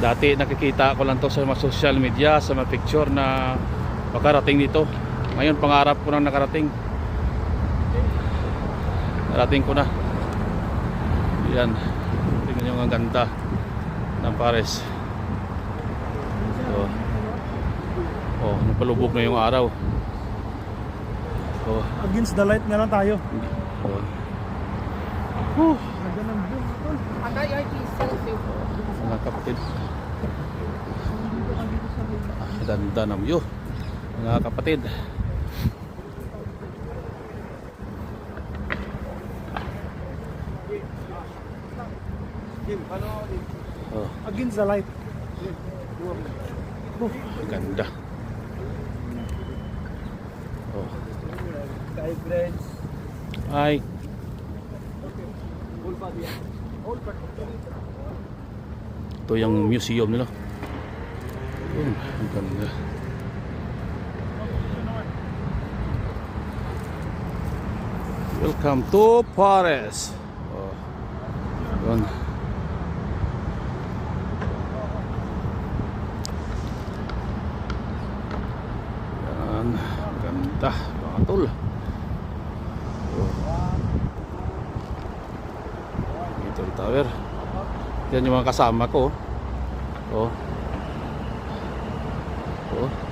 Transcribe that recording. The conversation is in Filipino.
Dati nakikita ko lang to sa mga social media, sa mga picture na makarating dito. Ngayon pangarap ko nang nakarating. Narating ko na. Yan. Tingnan nyo ang ganda ng Pares. So, oh, napalubog na yung araw. So, Against the light nga lang tayo. oh, Selfie. mga kapatid. Ganda ng view, mga kapatid. Oh, Against the light. ganda. Oh. Hi. Ito yung museum nila. Ang ganda. Welcome to Pares. Oh. Yun. Yan. Ganda. Mga tol. Ito yung tower. Yan yung mga kasama ko. Oh. Oh.